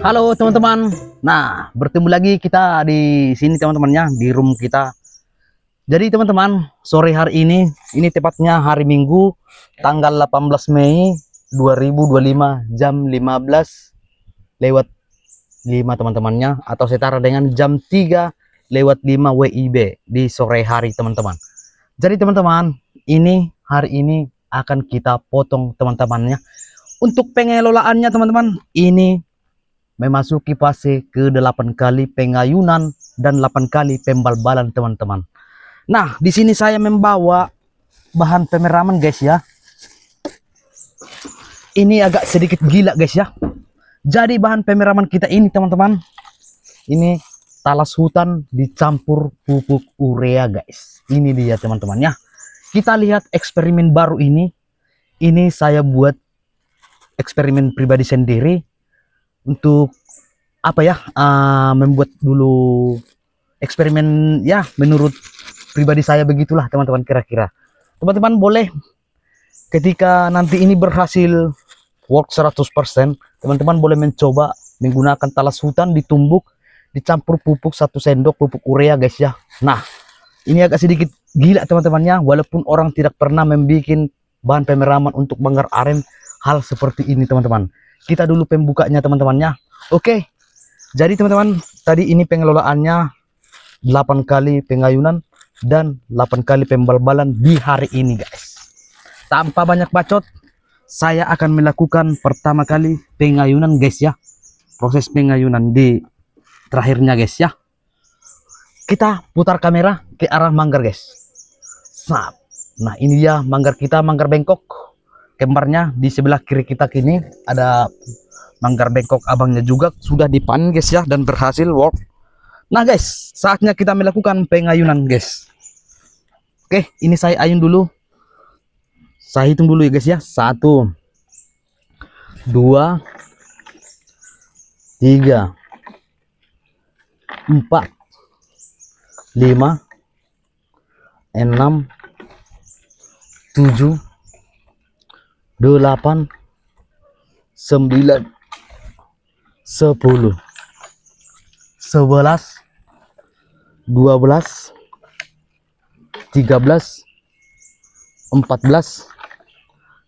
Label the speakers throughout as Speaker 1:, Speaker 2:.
Speaker 1: Halo teman-teman. Nah, bertemu lagi kita di sini teman-temannya di room kita. Jadi teman-teman, sore hari ini tepatnya hari Minggu tanggal 18 Mei 2025 jam 15 lewat 5 teman-temannya, atau setara dengan jam 3 lewat 5 WIB di sore hari teman-teman. Jadi teman-teman, hari ini akan kita potong teman-temannya. Untuk pengelolaannya teman-teman, ini memasuki fase ke-8 kali pengayunan dan 8 kali pembalbalan teman-teman. Nah, di sini saya membawa bahan pemeraman guys ya. Ini agak sedikit gila guys ya. Jadi bahan pemeraman kita ini teman-teman, ini talas hutan dicampur pupuk urea guys. Ini dia teman-teman ya. Kita lihat eksperimen baru ini. Ini saya buat eksperimen pribadi sendiri. Untuk apa ya, membuat dulu eksperimen ya, menurut pribadi saya begitulah teman-teman. Kira-kira teman-teman boleh ketika nanti ini berhasil work 100%, teman-teman boleh mencoba menggunakan talas hutan ditumbuk dicampur pupuk 1 sendok pupuk urea guys ya. Nah, ini agak sedikit gila teman-temannya, walaupun orang tidak pernah membuat bahan pemeraman untuk banggar aren hal seperti ini teman-teman. Kita dulu pembukanya teman-temannya. Oke. Jadi teman-teman, tadi ini pengelolaannya 8 kali pengayunan dan 8 kali pembalbalan di hari ini guys. Tanpa banyak bacot, saya akan melakukan pertama kali pengayunan guys ya. Proses pengayunan di terakhirnya guys ya. Kita putar kamera ke arah manggar guys. Nah, ini dia manggar kita, manggar bengkok. Kembarnya di sebelah kiri kita kini ada manggar bengkok abangnya juga sudah dipanen guys ya, dan berhasil work. Nah guys, saatnya kita melakukan pengayunan guys. Oke, ini saya ayun dulu. Saya hitung dulu ya guys ya. 1 2 3 4 5 6 7 8 9 10 11 12 13 14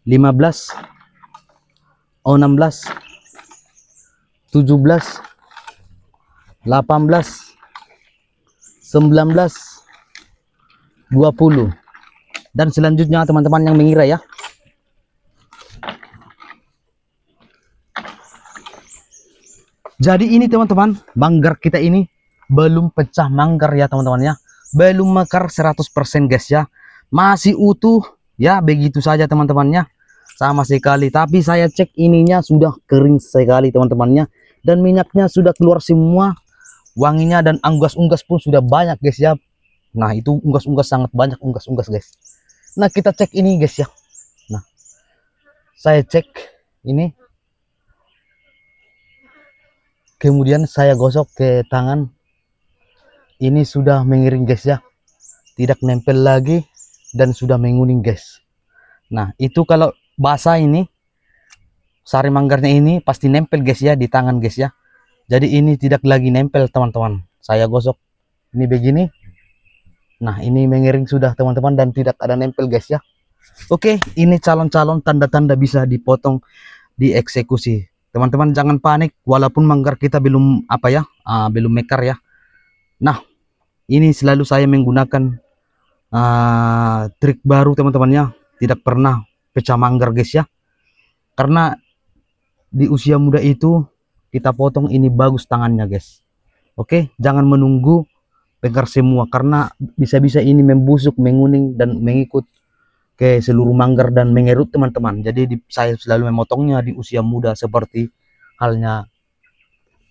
Speaker 1: 15 16 17 18 19 20 dan selanjutnya teman-teman yang mengira ya. Jadi ini teman-teman, manggar kita ini belum pecah manggar ya teman-teman ya. Belum mekar 100% guys ya. Masih utuh ya, begitu saja teman-temannya. Sama sekali, tapi saya cek ininya sudah kering sekali teman-temannya. Dan minyaknya sudah keluar semua. Wanginya dan unggas-unggas pun sudah banyak guys ya. Nah, itu unggas-unggas sangat banyak unggas-unggas guys. Nah, kita cek ini guys ya. Nah, saya cek ini. Kemudian saya gosok ke tangan. Ini sudah mengiring guys ya. Tidak nempel lagi dan sudah menguning guys. Nah, itu kalau basah ini, sari manggarnya ini pasti nempel guys ya di tangan guys ya. Jadi ini tidak lagi nempel teman-teman. Saya gosok ini begini. Nah, ini mengiring sudah teman-teman dan tidak ada nempel guys ya. Oke, ini calon-calon tanda-tanda bisa dipotong, dieksekusi. Teman-teman jangan panik, walaupun manggar kita belum belum mekar ya. Nah, ini selalu saya menggunakan trik baru teman-temannya, tidak pernah pecah manggar guys ya. Karena di usia muda itu kita potong ini bagus tangannya guys. Oke, jangan menunggu mekar semua, karena bisa-bisa ini membusuk, menguning dan mengikut ke seluruh manggar dan mengerut teman-teman. Jadi saya selalu memotongnya di usia muda seperti halnya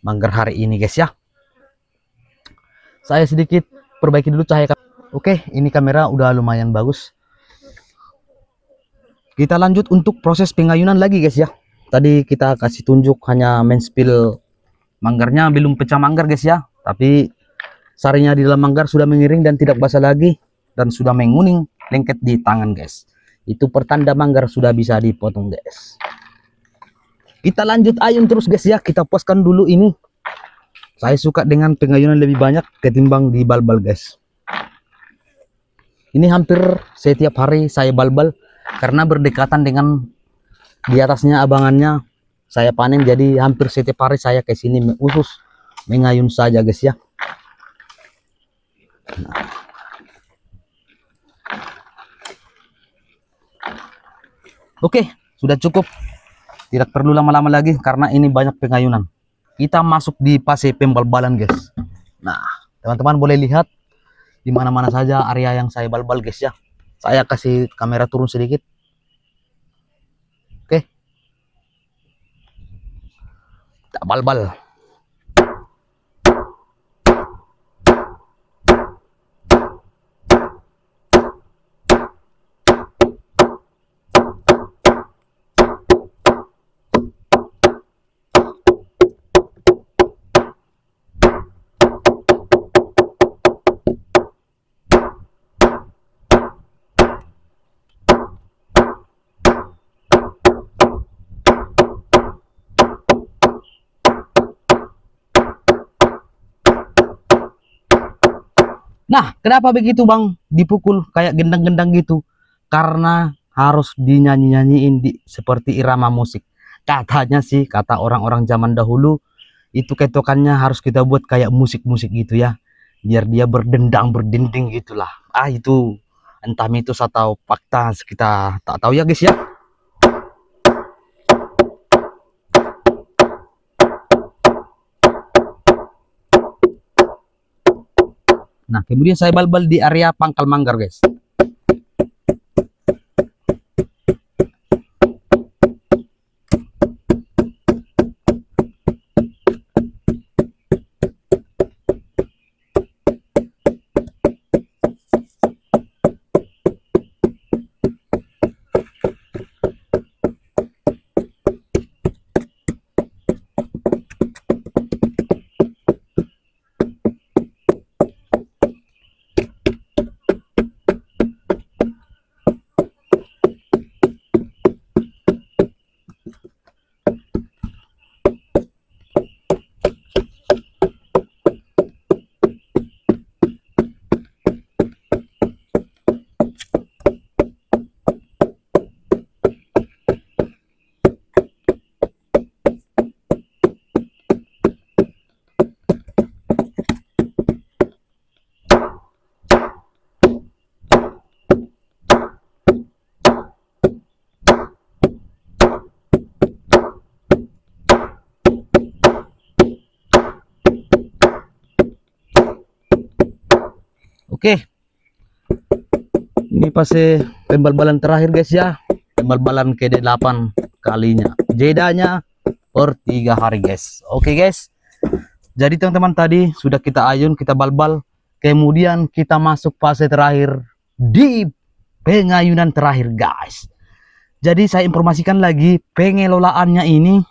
Speaker 1: manggar hari ini guys ya. Saya sedikit perbaiki dulu cahaya. Oke, ini kamera udah lumayan bagus. Kita lanjut untuk proses pengayunan lagi guys ya. Tadi kita kasih tunjuk hanya menspill manggarnya, belum pecah manggar guys ya. Tapi sarinya di dalam manggar sudah mengiring dan tidak basah lagi dan sudah menguning lengket di tangan guys. Itu pertanda manggar sudah bisa dipotong guys. Kita lanjut ayun terus guys ya. Kita puaskan dulu ini. Saya suka dengan pengayunan lebih banyak ketimbang di balbal guys. Ini hampir setiap hari saya balbal karena berdekatan dengan di atasnya abangannya saya panen, jadi hampir setiap hari saya ke sini khusus mengayun saja guys ya. Nah. Oke, sudah cukup. Tidak perlu lama-lama lagi karena ini banyak pengayunan. Kita masuk di fase pembalbalan guys. Nah, teman-teman boleh lihat di mana-mana saja area yang saya balbal guys ya. Saya kasih kamera turun sedikit. Oke. Kita balbal. Nah, kenapa begitu bang? Dipukul kayak gendang-gendang gitu? Karena harus dinyanyi-nyanyiin seperti irama musik. Katanya sih, kata orang-orang zaman dahulu, itu ketokannya harus kita buat kayak musik-musik gitu ya. Biar dia berdendang, berdinding gitulah. Ah itu, entah mitos atau fakta, kita tak tahu ya guys ya. Nah, kemudian saya balbal di area pangkal manggar guys. Oke, ini fase pembalbalan terakhir guys ya. Pembalbalan ke-8 kalinya. Jedanya per 3 hari guys. Oke guys, jadi teman-teman tadi sudah kita ayun, kita balbal. Kemudian kita masuk fase terakhir di pengayunan terakhir guys. Jadi saya informasikan lagi, pengelolaannya ini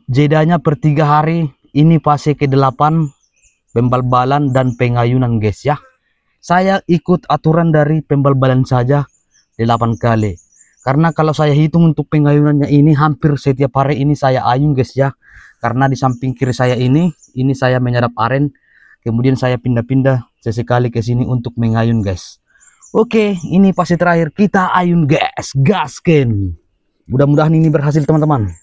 Speaker 1: jedanya per 3 hari. Ini fase ke-8 pembalbalan dan pengayunan guys ya. Saya ikut aturan dari pembalbalan saja 8 kali. Karena kalau saya hitung untuk pengayunannya ini hampir setiap hari ini saya ayun guys ya. Karena di samping kiri saya ini saya menyerap aren. Kemudian saya pindah-pindah sesekali ke sini untuk mengayun guys. Oke, ini fase terakhir kita ayun guys, gasken. Mudah-mudahan ini berhasil teman-teman.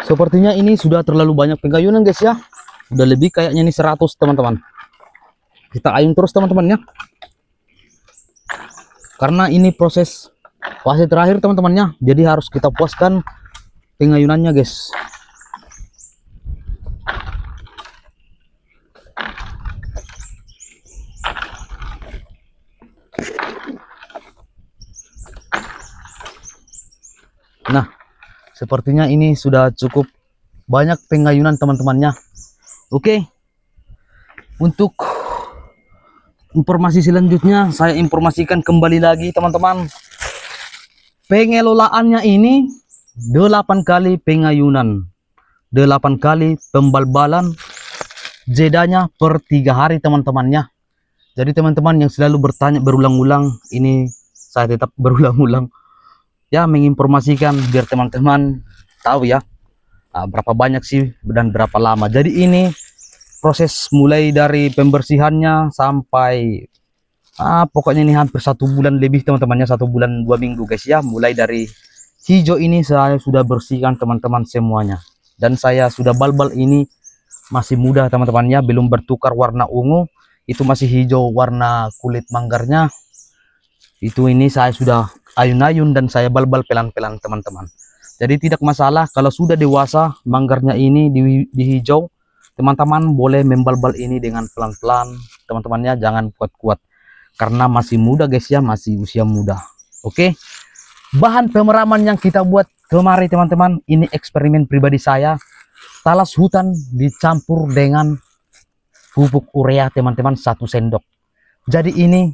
Speaker 1: Sepertinya ini sudah terlalu banyak pengayunan guys ya. Udah lebih kayaknya ini 100 teman-teman. Kita ayun terus teman-teman ya. Karena ini proses fase terakhir teman-temannya. Jadi harus kita puaskan pengayunannya guys. Nah, sepertinya ini sudah cukup banyak pengayunan teman-temannya. Oke. Untuk informasi selanjutnya saya informasikan kembali lagi teman-teman. Pengelolaannya ini 8 kali pengayunan, 8 kali pembalbalan, jedanya per 3 hari teman-temannya. Jadi teman-teman yang selalu bertanya berulang-ulang, ini saya tetap berulang-ulang ya menginformasikan biar teman-teman tahu ya berapa banyak sih dan berapa lama. Jadi ini proses mulai dari pembersihannya sampai pokoknya ini hampir 1 bulan lebih teman-temannya, 1 bulan 2 minggu guys ya. Mulai dari hijau ini saya sudah bersihkan teman-teman semuanya, dan saya sudah balbal ini masih muda teman-temannya, belum bertukar warna ungu, itu masih hijau warna kulit manggarnya. Itu ini saya sudah ayun-ayun dan saya balbal pelan-pelan teman-teman. Jadi tidak masalah kalau sudah dewasa manggarnya ini di hijau, teman-teman boleh membalbal ini dengan pelan-pelan teman-temannya, jangan kuat-kuat karena masih muda guys ya, masih usia muda. Oke. Bahan pemeraman yang kita buat kemarin teman-teman, ini eksperimen pribadi saya. Talas hutan dicampur dengan pupuk urea teman-teman, 1 sendok. Jadi ini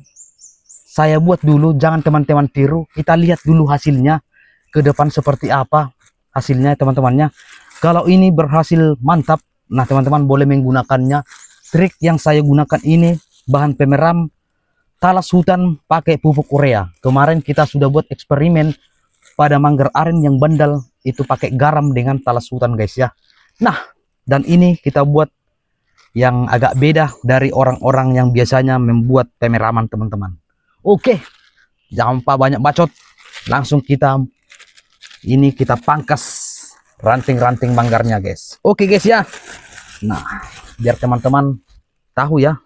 Speaker 1: saya buat dulu, jangan teman-teman tiru. Kita lihat dulu hasilnya ke depan seperti apa hasilnya teman-temannya. Kalau ini berhasil mantap, nah teman-teman boleh menggunakannya. Trik yang saya gunakan ini bahan pemeram talas hutan pakai pupuk urea. Kemarin kita sudah buat eksperimen pada manggar aren yang bandal, itu pakai garam dengan talas hutan guys ya. Nah, dan ini kita buat yang agak beda dari orang-orang yang biasanya membuat pemeraman teman-teman. Oke, jangan lupa banyak bacot, langsung kita pangkas ranting-ranting manggarnya guys. Oke guys ya. Nah, biar teman-teman tahu ya,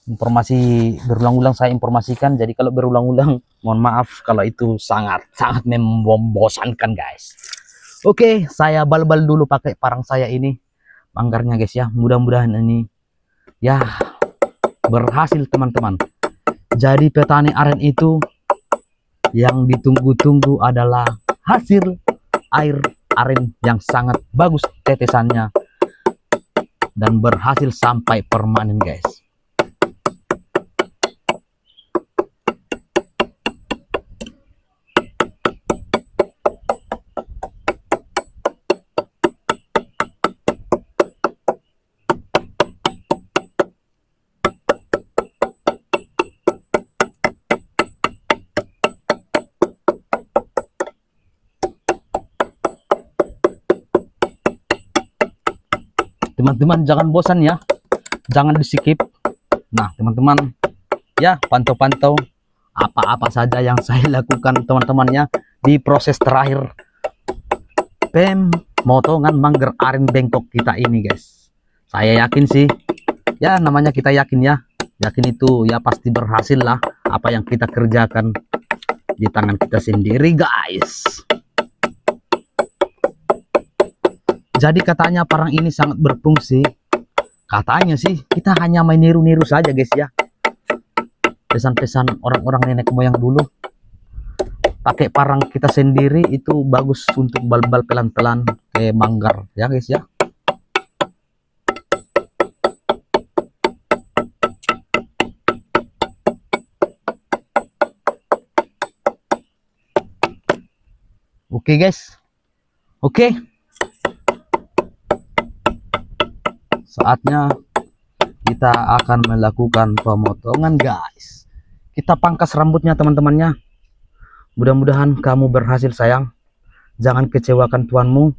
Speaker 1: informasi berulang-ulang saya informasikan. Jadi kalau berulang-ulang mohon maaf kalau itu sangat membosankan guys. Oke, saya balbal dulu pakai parang saya ini manggarnya guys ya. Mudah-mudahan ini ya berhasil teman-teman. Jadi petani aren itu yang ditunggu-tunggu adalah hasil air aren yang sangat bagus tetesannya dan berhasil sampai permanen guys. Teman-teman jangan bosan ya, jangan di skip. Nah teman-teman ya, pantau-pantau apa-apa saja yang saya lakukan teman-temannya di proses terakhir pemotongan manggar aren bengkok kita ini guys. Saya yakin sih ya, namanya kita yakin ya, yakin itu ya pasti berhasil lah apa yang kita kerjakan di tangan kita sendiri guys. Jadi katanya parang ini sangat berfungsi. Katanya sih kita hanya main niru-niru saja guys ya. Pesan-pesan orang-orang nenek moyang dulu. Pakai parang kita sendiri itu bagus untuk balbal pelan-pelan kayak manggar ya guys ya. Oke guys. Oke. Saatnya kita akan melakukan pemotongan guys. Kita pangkas rambutnya teman-temannya. Mudah-mudahan kamu berhasil sayang. Jangan kecewakan tuanmu.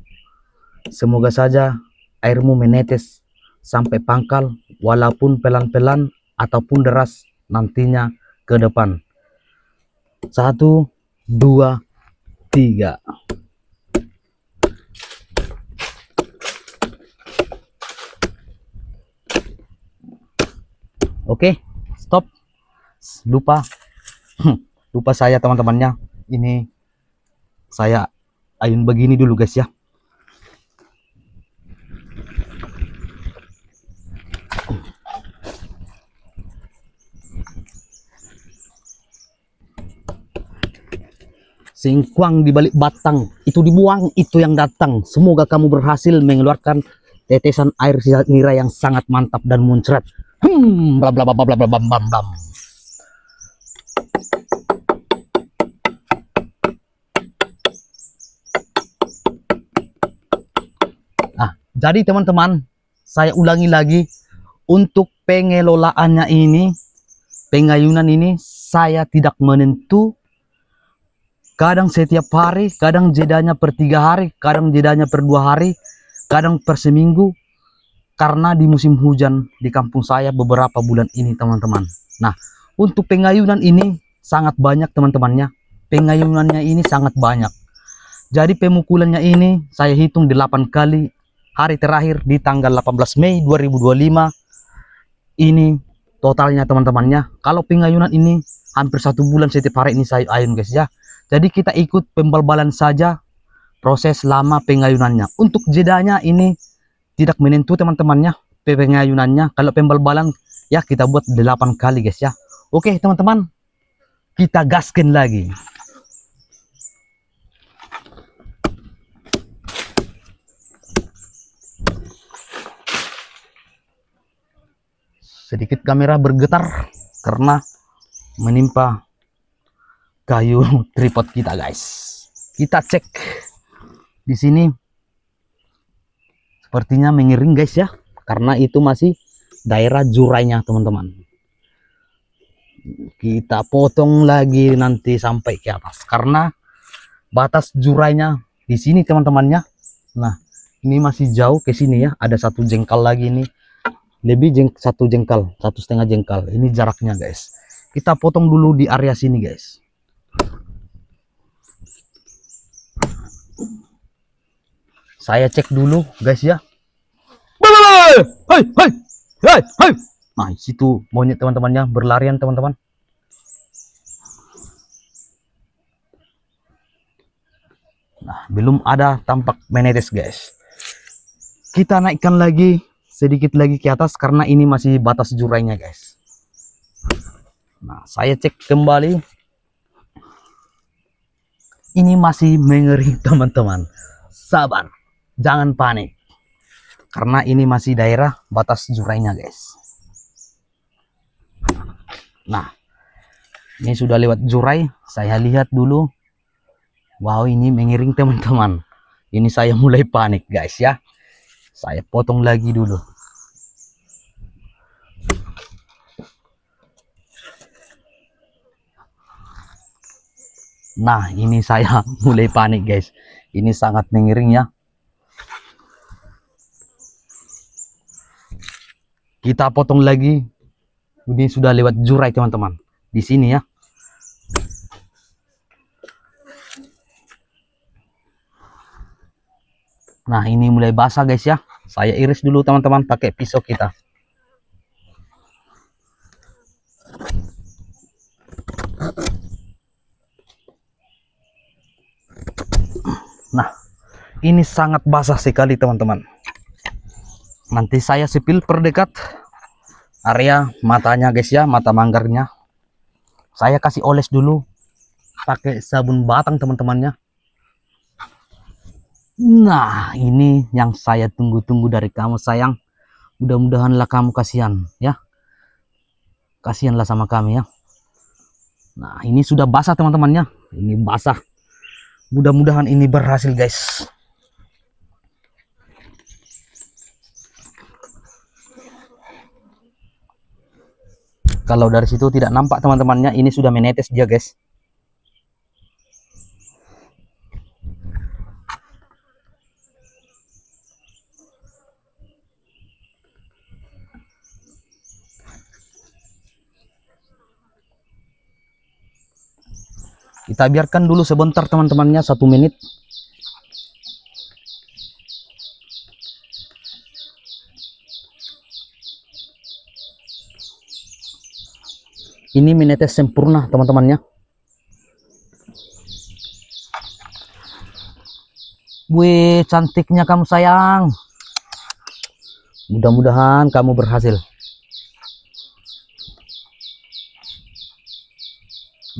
Speaker 1: Semoga saja airmu menetes sampai pangkal, walaupun pelan-pelan ataupun deras nantinya ke depan. 1, 2, 3. Oke, stop. Lupa. Lupa saya teman-temannya. Ini saya ayun begini dulu guys ya. Singkwang di balik batang itu dibuang, itu yang datang. Semoga kamu berhasil mengeluarkan tetesan air nira yang sangat mantap dan muncrat. Bla bla bla bla bla bla bam bam bam. Nah, jadi teman-teman, saya ulangi lagi, untuk pengelolaannya ini, pengayunan ini saya tidak menentu. Kadang setiap hari, kadang jedanya per 3 hari, kadang jedanya per 2 hari, kadang per seminggu. Karena di musim hujan di kampung saya beberapa bulan ini teman-teman. Nah, untuk pengayunan ini sangat banyak teman-temannya. Pengayunannya ini sangat banyak. Jadi pemukulannya ini saya hitung 8 kali. Hari terakhir di tanggal 18 Mei 2025. Ini totalnya teman-temannya. Kalau pengayunan ini hampir 1 bulan setiap hari ini saya ayun guys ya. Jadi kita ikut pembal-balan saja proses lama pengayunannya. Untuk jedanya ini tidak menentu teman-temannya pengayunannya. Kalau pembal-balan ya kita buat 8 kali guys ya. Oke teman-teman, kita gaskan lagi. Sedikit kamera bergetar karena menimpa kayu tripod kita guys. Kita cek di sini, sepertinya mengiring guys ya, karena itu masih daerah jurainya teman-teman. Kita potong lagi nanti sampai ke atas karena batas jurainya di sini teman-temannya. Nah, ini masih jauh ke sini ya, ada 1 jengkal lagi nih. Lebih 1 jengkal, 1,5 jengkal. Ini jaraknya guys. Kita potong dulu di area sini guys. Saya cek dulu guys ya. Hai, hai, hai, hai. Nah, situ monyet teman-temannya berlarian teman-teman. Nah, belum ada tampak menetes guys. Kita naikkan lagi sedikit lagi ke atas karena ini masih batas jurainya guys. Nah, saya cek kembali. Ini masih mengering teman-teman. Sabar, jangan panik. Karena ini masih daerah batas jurainya guys. Nah, ini sudah lewat jurai. Saya lihat dulu. Wow, ini mengiring teman-teman. Ini saya mulai panik guys ya. Saya potong lagi dulu. Nah, ini saya mulai panik guys. Ini sangat mengiring ya. Kita potong lagi. Ini sudah lewat jurai teman-teman. Di sini ya. Nah, ini mulai basah guys ya. Saya iris dulu teman-teman pakai pisau kita. Nah, ini sangat basah sekali teman-teman. Nanti saya sipil perdekat area matanya guys ya, mata manggarnya. Saya kasih oles dulu pakai sabun batang teman-temannya. Nah, ini yang saya tunggu-tunggu dari kamu sayang. Mudah-mudahanlah kamu kasihan ya. Kasihanlah sama kami ya. Nah, ini sudah basah teman-temannya. Ini basah. Mudah-mudahan ini berhasil guys. Kalau dari situ tidak nampak teman-temannya, ini sudah menetes dia guys. Kita biarkan dulu sebentar teman-temannya, 1 menit. Ini menetes sempurna teman-temannya. Wih, cantiknya kamu sayang. Mudah-mudahan kamu berhasil.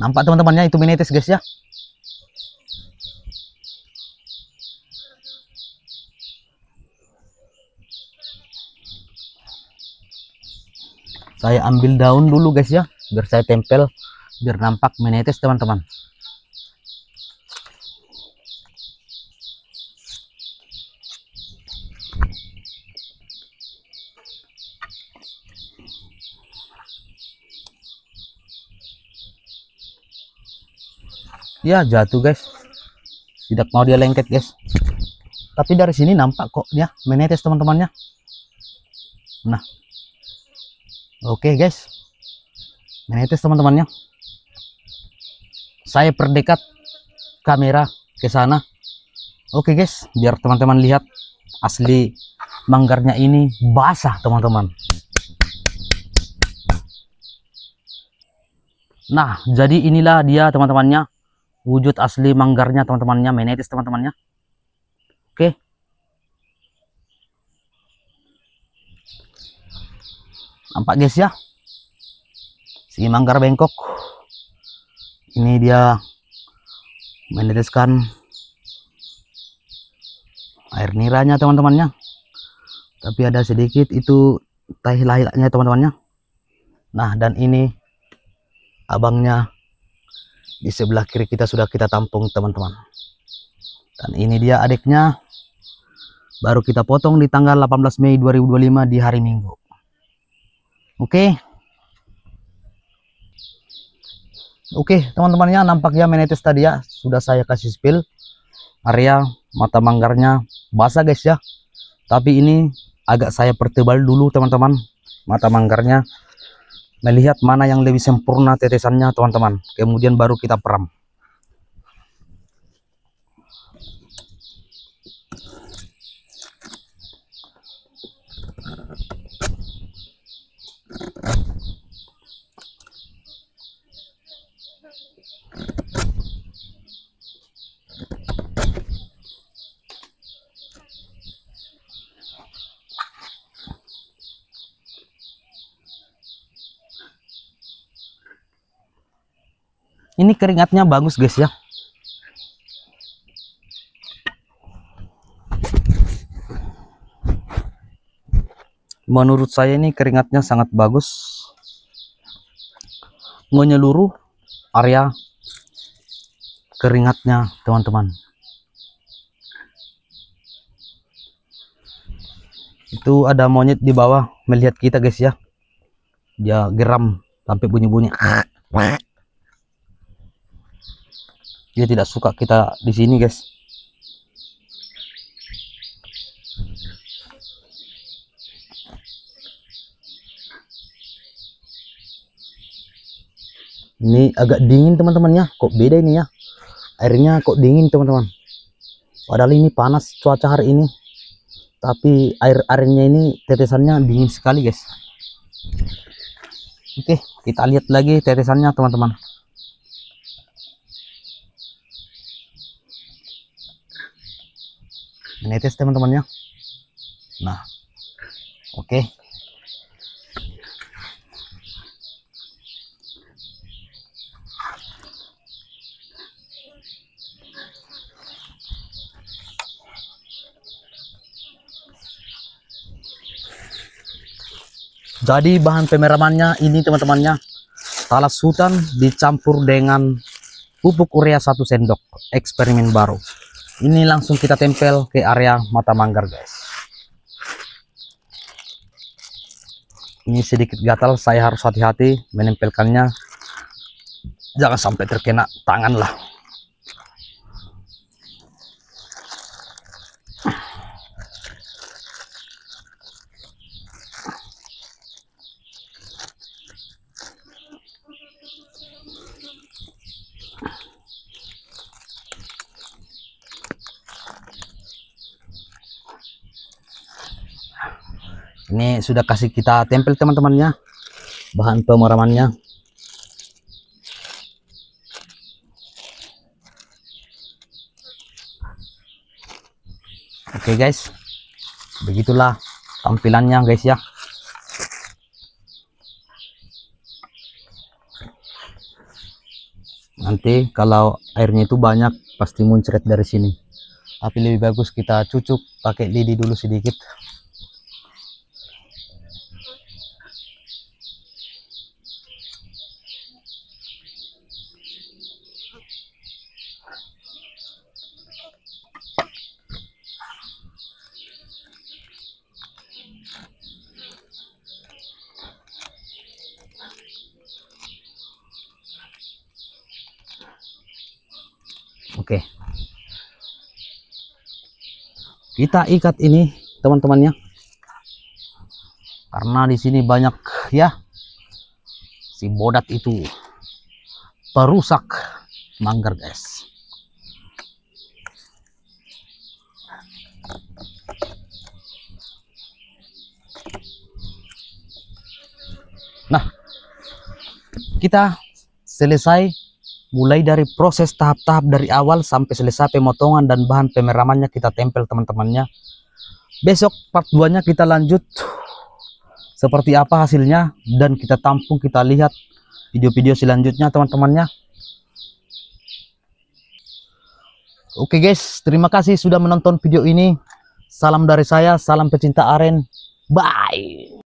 Speaker 1: Nampak teman-temannya, itu menetes guys ya. Saya ambil daun dulu guys ya, biar saya tempel, biar nampak menetes teman-teman. Ya jatuh guys, tidak mau dia lengket guys. Tapi dari sini nampak kok dia menetes teman-temannya. Nah, oke guys, menetes teman-temannya. Saya perdekat kamera ke sana. Oke guys, biar teman-teman lihat asli manggarnya ini basah teman-teman. Nah, jadi inilah dia teman-temannya, wujud asli manggarnya teman-temannya, menetes teman-temannya. Oke. Nampak guys ya, si manggar bengkok ini dia meneteskan air niranya teman-temannya, tapi ada sedikit itu tai lahilaknya teman-temannya. Nah, dan ini abangnya di sebelah kiri kita sudah kita tampung teman-teman, dan ini dia adiknya, baru kita potong di tanggal 18 Mei 2025 di hari Minggu. Oke teman-temannya, nampaknya menetes tadi ya, sudah saya kasih spill. Area mata manggarnya basah guys ya, tapi ini agak saya pertebal dulu teman-teman mata manggarnya, melihat mana yang lebih sempurna tetesannya teman-teman, kemudian baru kita peram. Ini keringatnya bagus guys ya. Menurut saya ini keringatnya sangat bagus, menyeluruh area keringatnya teman-teman. Itu ada monyet di bawah melihat kita guys ya, dia geram sampai bunyi-bunyi. Dia tidak suka kita di sini guys. Ini agak dingin teman-teman ya, kok beda ini ya, airnya kok dingin teman-teman, padahal ini panas cuaca hari ini, tapi airnya ini tetesannya dingin sekali guys. Oke, kita lihat lagi tetesannya teman-teman. Menetes teman-temannya. Nah, oke. Jadi bahan pemeramannya ini teman-temannya, talas hutan dicampur dengan pupuk urea 1 sendok, eksperimen baru. Ini langsung kita tempel ke area mata manggar guys. Ini sedikit gatal, saya harus hati-hati menempelkannya, jangan sampai terkena tangan lah. Ini sudah kasih kita tempel teman-temannya, bahan pemeramannya. Oke guys, begitulah tampilannya guys ya. Nanti kalau airnya itu banyak pasti muncrat dari sini, tapi lebih bagus kita cucuk pakai lidi dulu sedikit. Oke, kita ikat ini teman-temannya, karena di sini banyak ya si bodat itu perusak manggar guys. Nah, kita selesai mulai dari proses tahap-tahap dari awal sampai selesai pemotongan dan bahan pemeramannya kita tempel teman-temannya. Besok part 2 nya kita lanjut seperti apa hasilnya dan kita tampung, kita lihat video-video selanjutnya teman-temannya. Oke guys, terima kasih sudah menonton video ini. Salam dari saya, salam pecinta aren. Bye.